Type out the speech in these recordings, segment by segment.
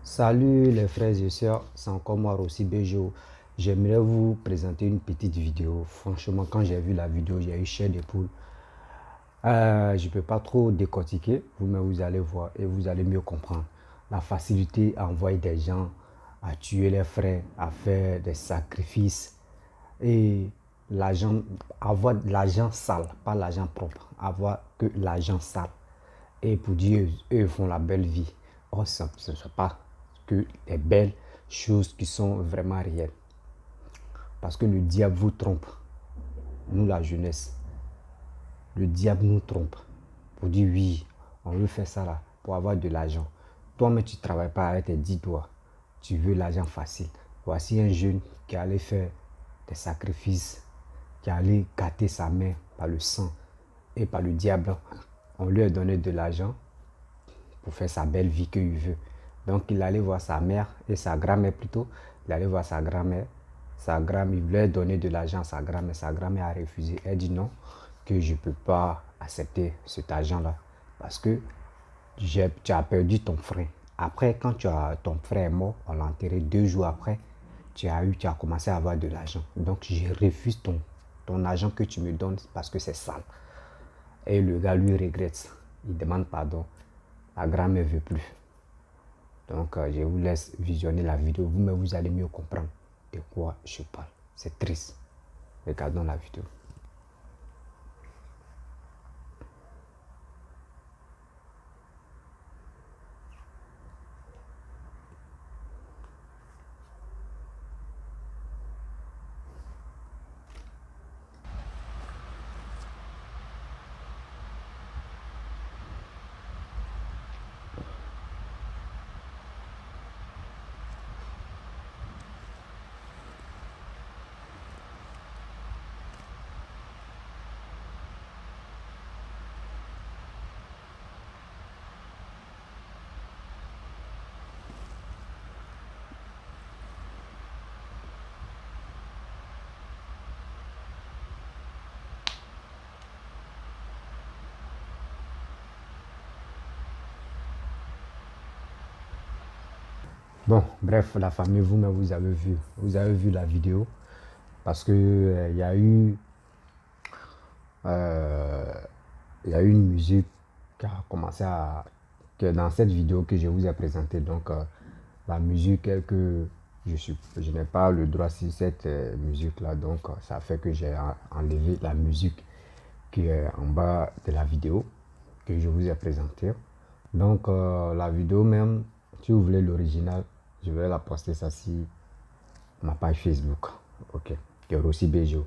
Salut les frères et sœurs, c'est encore moi Rossi Bejo. J'aimerais vous présenter une petite vidéo. Franchement, quand j'ai vu la vidéo, j'ai eu chair de poule. Je ne peux pas trop décortiquer, vous-même vous allez voir et vous allez mieux comprendre. La facilité à envoyer des gens, à tuer les frères, à faire des sacrifices et l'argent, avoir de l'argent sale, pas l'argent propre, avoir que l'argent sale. Et pour dire, eux font la belle vie. Or, ce ne sont pas que les belles choses qui sont vraiment réelles. Parce que le diable vous trompe. Nous, la jeunesse, le diable nous trompe. Pour dire oui, on veut faire ça là, pour avoir de l'argent. Toi-même, tu ne travailles pas avec tes 10 doigts. Tu veux l'argent facile. Voici un jeune qui allait faire des sacrifices, qui allait gâter sa mère par le sang et par le diable. On lui a donné de l'argent pour faire sa belle vie qu'il veut. Donc il allait voir sa mère et sa grand-mère plutôt. Il allait voir sa grand-mère. Sa grand-mère, il voulait donner de l'argent à sa grand-mère. Sa grand-mère a refusé. Elle dit non, que je ne peux pas accepter cet argent-là. Parce que tu as perdu ton frère. Après, quand ton frère est mort, on l'a enterré 2 jours après, tu as commencé à avoir de l'argent. Donc je refuse ton argent que tu me donnes parce que c'est sale. Et le gars lui regrette. Il demande pardon. La grand-mère ne veut plus. Donc, je vous laisse visionner la vidéo. Vous-même, vous allez mieux comprendre de quoi je parle. C'est triste. Regardons la vidéo. Bon, bref, la famille, vous-même, vous avez vu la vidéo parce que euh, il y a eu une musique qui a commencé à, que dans cette vidéo que je vous ai présentée. Donc, la musique est que je n'ai pas le droit sur cette musique-là. Donc, ça fait que j'ai enlevé la musique qui est en bas de la vidéo que je vous ai présentée. Donc, la vidéo même, si vous voulez l'original, je vais la poster ça sur ma page Facebook. Ok, qui est aussi Bejo.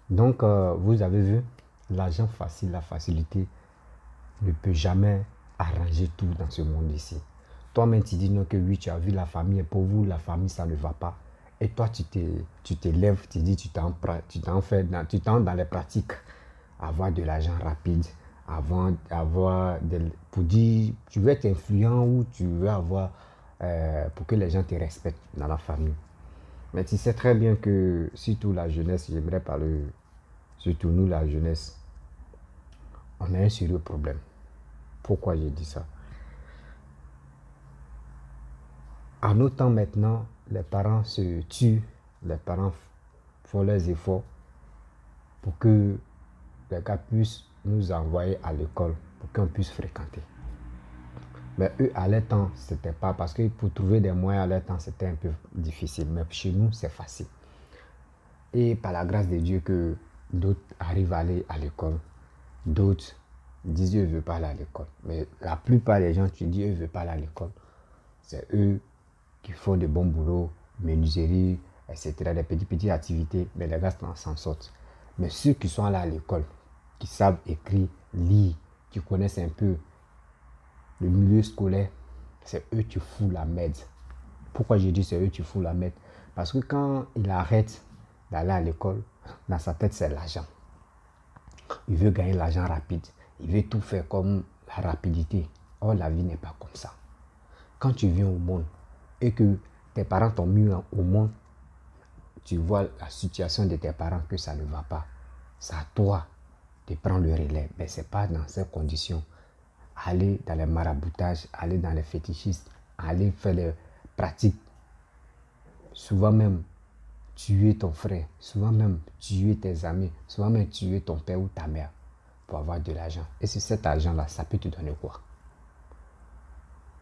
Donc, vous avez vu, l'argent facile, la facilité ne peut jamais arranger tout dans ce monde ici. Toi-même, tu dis non que oui, tu as vu la famille, et pour vous, la famille, ça ne va pas. Et toi, tu te lèves, tu dis, tu t'en dans les pratiques, avoir de l'argent rapide, pour dire, tu veux être influent ou tu veux avoir, pour que les gens te respectent dans la famille. Mais tu sais très bien que, surtout la jeunesse, j'aimerais parler, surtout nous, la jeunesse, on a un sérieux problème. Pourquoi j'ai dit ça? À nos temps maintenant, les parents se tuent, les parents font leurs efforts pour que les gars puissent nous envoyer à l'école, pour qu'on puisse fréquenter. Mais eux, à leur temps, c'était pas, parce que pour trouver des moyens à leur temps, c'était un peu difficile. Mais chez nous, c'est facile. Et par la grâce de Dieu que d'autres arrivent à aller à l'école, d'autres disent eux ne veulent pas aller à l'école. Mais la plupart des gens qui disent eux ne veulent pas aller à l'école, c'est eux qui font de bons boulots, menuiserie, etc. Des petites activités, mais les gars s'en sortent. Mais ceux qui sont allés à l'école, qui savent écrire, lire, qui connaissent un peu le milieu scolaire, c'est eux qui foutent la merde. Pourquoi je dis c'est eux qui foutent la merde? Parce que quand il arrête d'aller à l'école, dans sa tête c'est l'argent. Il veut gagner l'argent rapide. Il veut tout faire comme la rapidité. Or la vie n'est pas comme ça. Quand tu viens au monde et que tes parents t'ont mis au monde, tu vois la situation de tes parents que ça ne va pas. C'est à toi de prendre le relais. Mais ce n'est pas dans ces conditions. Aller dans les maraboutages, aller dans les fétichistes, aller faire pratique, souvent même tuer ton frère, souvent même tuer tes amis, souvent même tuer ton père ou ta mère pour avoir de l'argent. Et c'est cet argent-là, ça peut te donner quoi?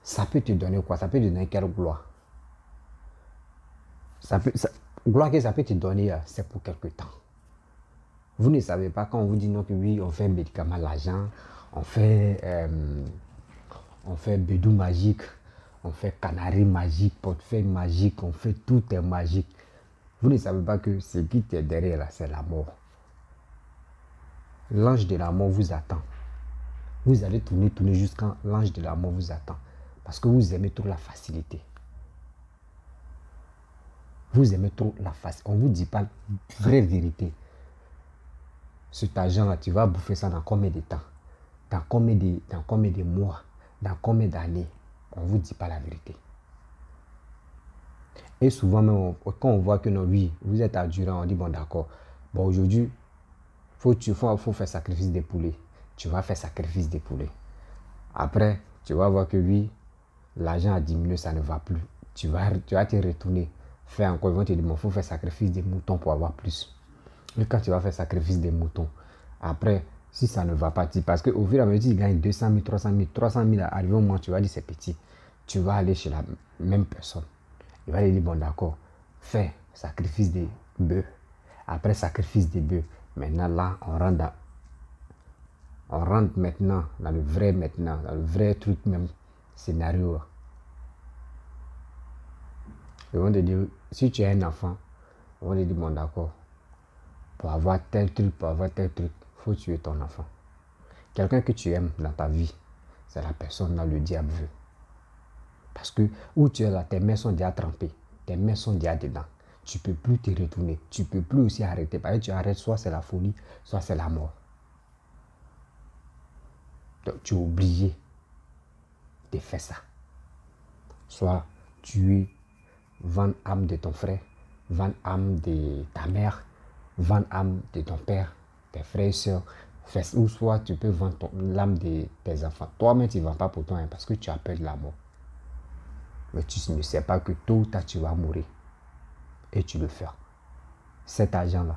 Ça peut te donner quoi? Ça peut te donner quelle gloire? Gloire que ça peut te donner, c'est pour quelque temps. Vous ne savez pas quand on vous dit non que oui, on fait médicament l'argent, on fait bédou magique, on fait canari magique, portefeuille magique, on fait tout est magique. Vous ne savez pas que ce qui est derrière là, c'est la mort. L'ange de la mort vous attend. Vous allez tourner jusqu'à l'ange de la mort vous attend. Parce que vous aimez trop la facilité. Vous aimez trop la facilité. On ne vous dit pas la vraie vérité. Cet argent-là, tu vas bouffer ça dans combien de temps? Dans combien de mois? Dans combien d'années? On ne vous dit pas la vérité. Et souvent, même, quand on voit que non, oui, vous êtes endurant, on dit bon d'accord. Bon, aujourd'hui, il faut faire sacrifice des poulets. Tu vas faire sacrifice des poulets. Après, tu vas voir que oui, l'argent a diminué, ça ne va plus. Tu vas te retourner. Faire encore, ils vont te dire, il faut faire sacrifice des moutons pour avoir plus. Et quand tu vas faire sacrifice des moutons, après, si ça ne va pas, parce qu'au fur et à mesure, tu gagnes 200 000, 300 000, arrivé au moment, tu vas dire c'est petit. Tu vas aller chez la même personne. Il va te dire, bon d'accord, fais sacrifice des bœufs. Après sacrifice des bœufs, maintenant là, on rentre maintenant dans le vrai truc même, scénario. Ils vont te dire, si tu as un enfant, ils vont te dire, bon d'accord, pour avoir tel truc, il faut tuer ton enfant. Quelqu'un que tu aimes dans ta vie, c'est la personne là, le diable veut. Parce que où tu es là, tes mains sont déjà trempées, tes mains sont déjà dedans. Tu ne peux plus te retourner, tu ne peux plus aussi arrêter. Parce que tu arrêtes, soit c'est la folie, soit c'est la mort. Donc tu es obligé de faire ça. Soit tuer, vendre âme de ton frère, vendre âme de ta mère, vendre âme de ton père, tes frères et soeurs. Ou soit tu peux vendre l'âme de tes enfants. Toi-même, tu ne vends pas pour toi parce que tu as peur de la mort. Mais tu ne sais pas que tôt ou tard, tu vas mourir. Et tu le fais. Cet argent-là,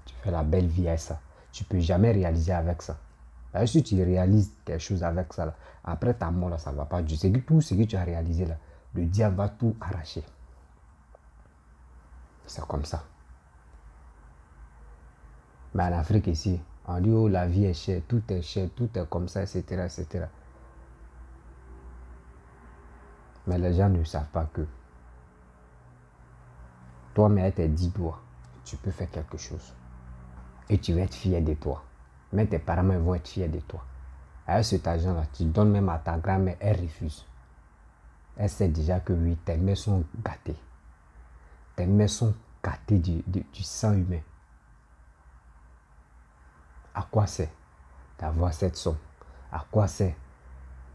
tu fais la belle vie avec ça. Tu ne peux jamais réaliser avec ça. Là, si tu réalises des choses avec ça, là, après ta mort, là, ça ne va pas. C'est que tout ce que tu as réalisé, là, le diable va tout arracher. C'est comme ça. Mais en Afrique ici, on dit, oh, la vie est chère, tout est comme ça, etc., etc. Mais les gens ne savent pas que toi, mais avec tes 10 doigts, tu peux faire quelque chose. Et tu vas être fier de toi. Mais tes parents vont être fiers de toi. Avec cet argent-là, tu donnes même à ta grand-mère, elle refuse. Elle sait déjà que oui, tes mains sont gâtées. Tes mains sont gâtées du sang humain. À quoi c'est d'avoir cette somme? À quoi c'est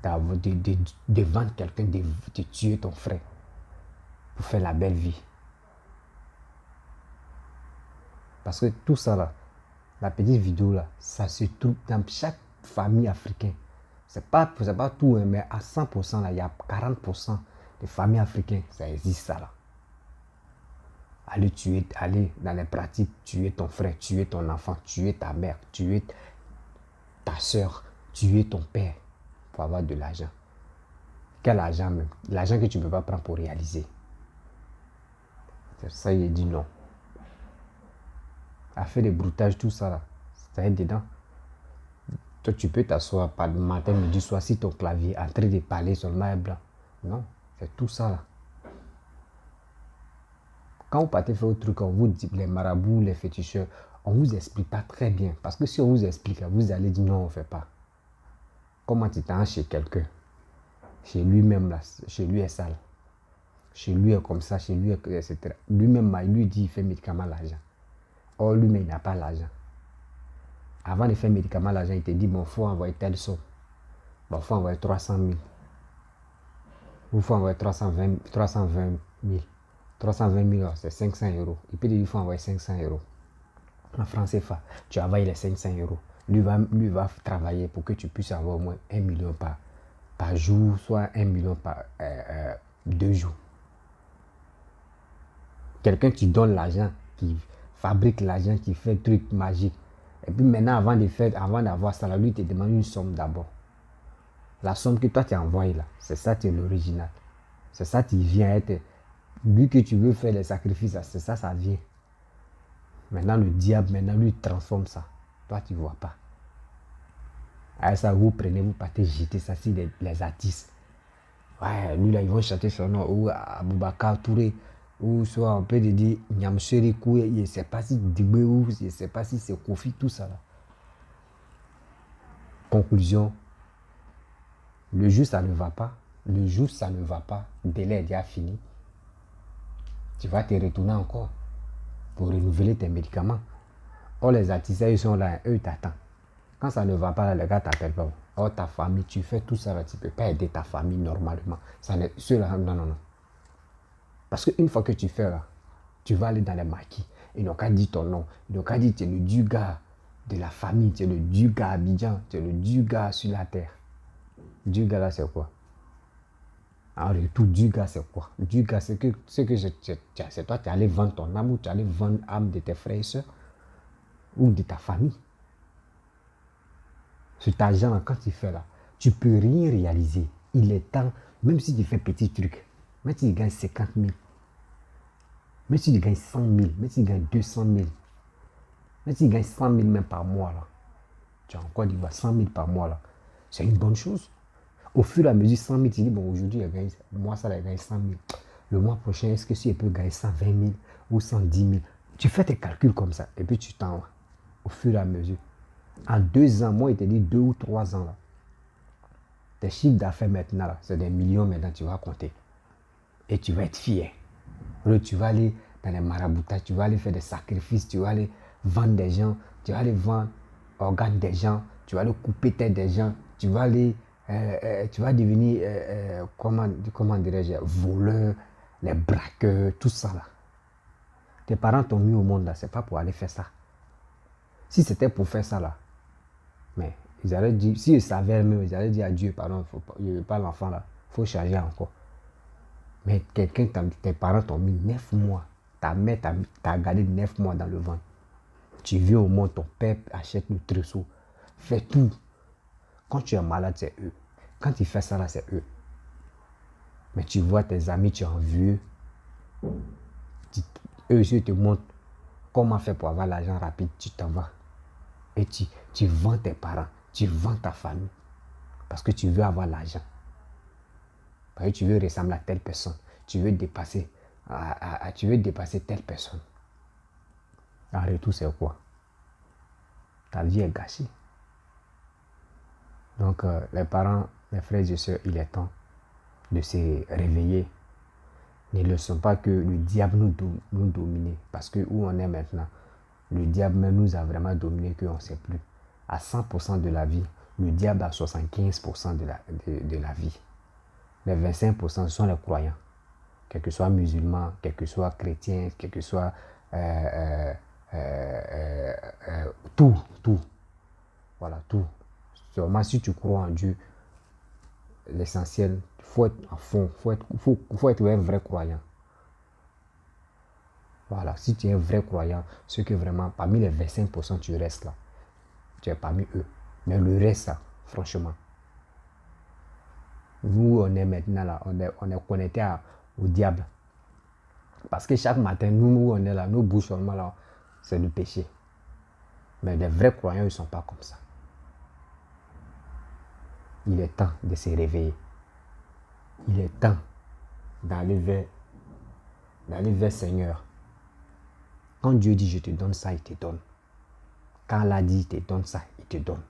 de vendre quelqu'un, de tuer ton frère pour faire la belle vie? Parce que tout ça là, la petite vidéo là, ça se trouve dans chaque famille africaine. C'est pas tout, hein, mais à 100% là, il y a 40% des familles africaines, ça existe ça là. Aller dans les pratiques, tuer ton frère, tuer ton enfant, tuer ta mère, tuer ta soeur, tuer ton père pour avoir de l'argent. Quel argent même? L'argent que tu ne peux pas prendre pour réaliser. C'est ça, il dit non. À faire des broutages, tout ça là, ça est dedans. Toi, tu peux t'asseoir par le matin, midi, soir, si ton clavier en train de parler seulement est blanc. Non, c'est tout ça là. Quand vous partez faire autre truc, on vous dit, les marabouts, les féticheurs, on ne vous explique pas très bien. Parce que si on vous explique, vous allez dire non, on ne fait pas. Comment tu t'en chez quelqu'un? Chez lui-même, là, chez lui est sale. Chez lui est comme ça, chez lui, etc. Lui-même, lui dit, il fait médicament l'argent. Or, lui-même, il n'a pas l'argent. Avant de faire médicament l'argent, il te dit, bon, il faut envoyer telle somme. Bon, il faut envoyer 300 000. Il faut envoyer 320 000. 320 000, c'est 500 euros. Et puis, il faut envoyer 500 euros. En franc CFA, tu envoies les 500 euros. Lui va travailler pour que tu puisses avoir au moins 1 million par jour, soit 1 million par 2 jours. Quelqu'un qui donne l'argent, qui fabrique l'argent, qui fait truc magique. Et puis maintenant, avant d'avoir ça, lui te demande une somme d'abord. La somme que toi tu as envoyée là, c'est ça, tu es l'original. C'est ça qui vient être. Lui que tu veux faire les sacrifices, c'est ça, ça vient. Maintenant, le diable, maintenant, lui, transforme ça. Toi, tu ne vois pas. À ça, vous prenez, vous partez jeter ça sur les artistes. Ouais, lui là, ils vont chanter son nom, ou Aboubakar Touré, ou soit on peut dire Nyamseri Koué, je ne sais pas si Dibé ou je ne sais pas si c'est Kofi, tout ça là. Conclusion, le jour ça ne va pas, le jour ça ne va pas, le délai est déjà fini. Tu vas te retourner encore pour renouveler tes médicaments. Oh, les artistes, ils sont là, eux, ils t'attendent. Quand ça ne va pas, là, les gars t'appellent pas. Oh, ta famille, tu fais tout ça, là, tu ne peux pas aider ta famille normalement. Ceux-là, non, non, non. Parce qu'une fois que tu fais là, tu vas aller dans les maquis. Ils n'ont qu'à dire ton nom. Ils n'ont qu'à dire tu es le dieu gars de la famille, tu es le dieu gars à Abidjan, tu es le dieu gars sur la terre. Dieu gars là, c'est quoi? Alors, tout Dieu gars, c'est quoi? Dieu gars, c'est toi, tu es allé vendre ton âme ou tu es allé vendre l'âme de tes frères et sœurs ou de ta famille. Cet argent, quand tu fais là, tu ne peux rien réaliser. Il est temps, même si tu fais petit truc, même si tu gagnes 50 000, même si tu gagnes 100 000, même si tu gagnes 200 000, même si tu gagnes 100 000 même par mois, là, tu as encore dit 100 000 par mois, là, c'est une bonne chose. Au fur et à mesure, 100 000, tu dis, bon, aujourd'hui, moi, ça, il gagne 100 000. Le mois prochain, est-ce que si elle peut gagner 120 000 ou 110 000? Tu fais tes calculs comme ça, et puis tu t'en vas, au fur et à mesure. En 2 ans, moi, il te dit 2 ou 3 ans, là, tes chiffres d'affaires maintenant, là, c'est des millions maintenant, tu vas compter. Et tu vas être fier. Là, tu vas aller dans les maraboutages, tu vas aller faire des sacrifices, tu vas aller vendre des gens, tu vas aller vendre organes des gens, tu vas aller couper tête des gens, tu vas aller, tu vas devenir, comment dirais-je, voleur, les braqueurs, tout ça là. Tes parents t'ont mis au monde là, c'est pas pour aller faire ça. Si c'était pour faire ça là, mais ils allaient dire, s'ils savaient même, ils allaient dire à Dieu, pardon, il n'y a pas l'enfant là, il faut changer encore. Mais quelqu'un, tes parents t'ont mis 9 mois. Ta mère t'a gardé 9 mois dans le ventre. Tu viens au monde, ton père achète le trousseau. Fais tout. Quand tu es malade, c'est eux. Quand tu fais ça là, c'est eux. Mais tu vois tes amis, tu es envieux. Eux aussi te montrent comment faire pour avoir l'argent rapide. Tu t'en vas. Et tu vends tes parents. Tu vends ta famille. Parce que tu veux avoir l'argent. Parce que tu veux ressembler à telle personne. Tu veux dépasser, telle personne. En retour, c'est quoi? Ta vie est gâchée. Donc, les parents, les frères et sœurs, il est temps de se réveiller. Ne laissons pas que le diable nous domine. Parce que où on est maintenant, le diable même nous a vraiment dominé qu'on ne sait plus. À 100% de la vie, le diable a 75% de la vie. Les 25%, ce sont les croyants. Quel que soit musulman, quel que soit chrétien, quel que soit tout. Voilà, tout. Seulement si tu crois en Dieu, l'essentiel, il faut être à fond, faut être un vrai croyant. Voilà, si tu es un vrai croyant, c'est que vraiment, parmi les 25%, tu restes là. Tu es parmi eux. Mais le reste, là, franchement, nous, on est maintenant là, on est connecté au diable. Parce que chaque matin, nous, on est là, nos bouches seulement là, c'est le péché. Mais les vrais croyants, ils ne sont pas comme ça. Il est temps de se réveiller. Il est temps d'aller vers le Seigneur. Quand Dieu dit je te donne ça, il te donne. Quand Allah dit il te donne ça, il te donne.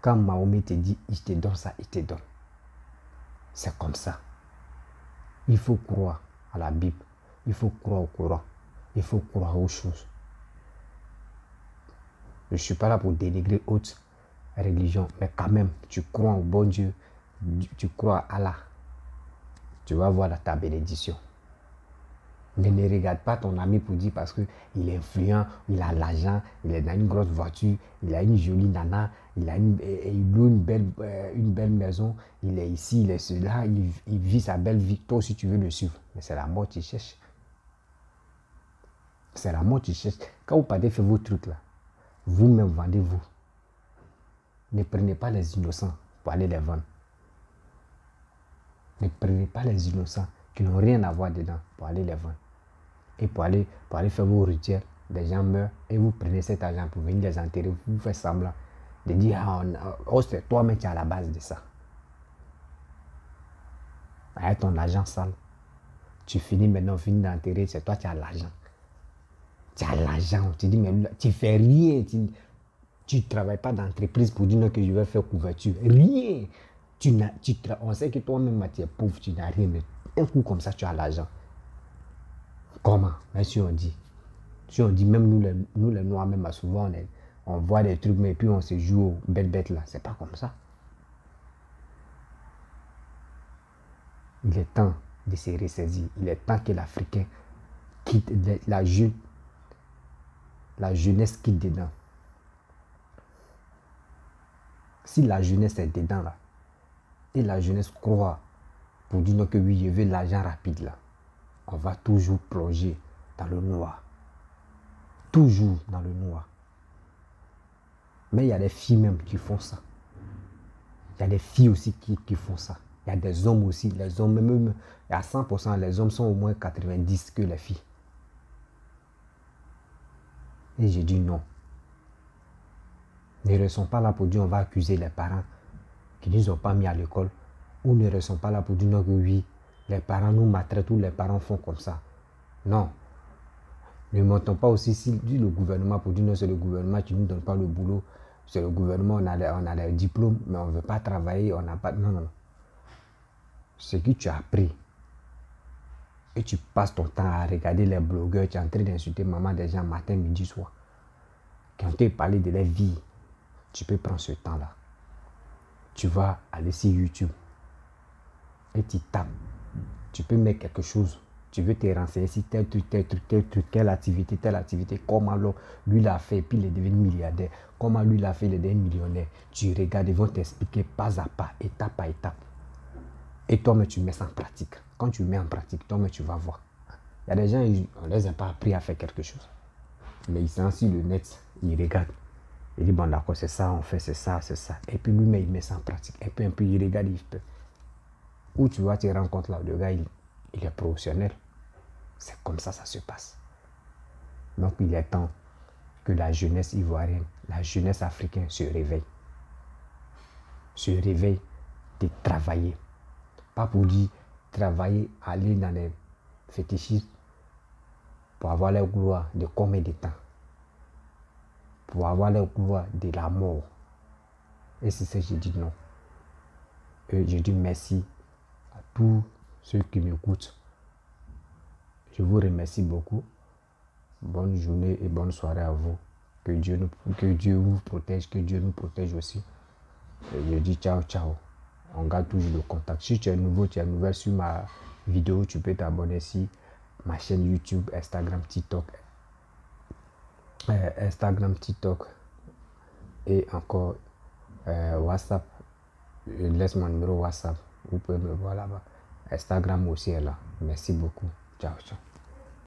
Quand Mahomet te dit il te donne ça, il te donne. C'est comme ça. Il faut croire à la Bible. Il faut croire au Coran. Il faut croire aux choses. Je ne suis pas là pour dénigrer autres religions, mais quand même, tu crois au bon Dieu, tu crois à Allah. Tu vas voir ta bénédiction. Mais ne regarde pas ton ami pour dire parce qu'il est influent, il a l'argent, il est dans une grosse voiture, il a une jolie nana, il loue une belle maison, il est ici, il est cela, il vit sa belle vie. Toi aussi tu veux le suivre. Mais c'est la mort qui cherche. C'est la mort qui cherche. Quand vous partez faire vos trucs là, vous-même vendez-vous. Ne prenez pas les innocents pour aller les vendre. Ne prenez pas les innocents qui n'ont rien à voir dedans pour aller les vendre. Et pour aller faire vos rituels, des gens meurent et vous prenez cet argent pour venir les enterrer. Vous faites semblant de dire, oh, c'est toi-même qui es à la base de ça. Avec ton argent sale, tu finis maintenant, d'enterrer, c'est toi qui as l'argent. Tu as l'argent, tu dis, mais tu fais rien. Tu ne travailles pas d'entreprise pour dire non, que je vais faire couverture. Rien. On sait que toi-même, tu es pauvre, tu n'as rien. Mais un coup comme ça, tu as l'argent. Comment? Mais si on dit, même nous les Noirs, même souvent, on voit des trucs, mais puis on se joue aux bêtes là. C'est pas comme ça. Il est temps de se ressaisir. Il est temps que l'Africain quitte la jeunesse quitte dedans. Si la jeunesse est dedans là, et la jeunesse croit pour dire non que oui, je veux l'argent rapide là, on va toujours plonger dans le noir. Toujours dans le noir. Mais il y a des filles même qui font ça. Il y a des filles aussi qui font ça. Il y a des hommes aussi. Les hommes, même à 100%, les hommes sont au moins 90 que les filles. Et j'ai dit non. Ne restons pas là pour dire on va accuser les parents qui ne nous ont pas mis à l'école. Ou ne restons pas là pour dire non que oui, les parents nous maltraitent ou les parents font comme ça. Non. Ne montons pas aussi si le gouvernement pour dire non, c'est le gouvernement qui ne nous donne pas le boulot. C'est le gouvernement, on a les diplômes, mais on ne veut pas travailler, on n'a pas... Non. Ce que tu as appris, et tu passes ton temps à regarder les blogueurs, tu es en train d'insulter maman des gens matin, midi, soir. Quand tu parles de leur vie, tu peux prendre ce temps-là. Tu vas aller sur YouTube et tu tapes. Tu peux mettre quelque chose. Tu veux te renseigner si tel truc, telle activité, comment lui l'a fait, puis il est devenu milliardaire. Comment lui l'a fait, il est devenu millionnaire. Tu regardes, ils vont t'expliquer pas à pas, étape par étape. Et toi-même, tu mets ça en pratique. Quand tu mets en pratique, toi-même, tu vas voir. Il y a des gens, on ne les a pas appris à faire quelque chose. Mais ils sont sur le net, ils regardent. Il dit, bon d'accord, c'est ça, on fait, c'est ça. Et puis lui-même, il met ça en pratique. Et puis un peu, il regarde, il fait. Où tu vois, tu rencontres là, le gars, il est professionnel. C'est comme ça se passe. Donc il est temps que la jeunesse ivoirienne, la jeunesse africaine se réveille. Se réveille de travailler. Pas pour dire travailler, aller dans les fétichistes pour avoir la gloire de combien de temps. Pour avoir la gloire de la mort. Et c'est ça que j'ai dit non. Et je dis merci à tous ceux qui m'écoutent. Je vous remercie beaucoup. Bonne journée et bonne soirée à vous. Que Dieu vous protège, que Dieu nous protège aussi. Et je dis ciao, ciao. On garde toujours le contact. Si tu es nouveau, tu es nouvelle sur ma vidéo, tu peux t'abonner sur ma chaîne YouTube, Instagram, TikTok et encore WhatsApp. Je laisse mon numéro WhatsApp. Vous pouvez me voir là-bas. Instagram aussi est là. Merci beaucoup. Ciao, ciao.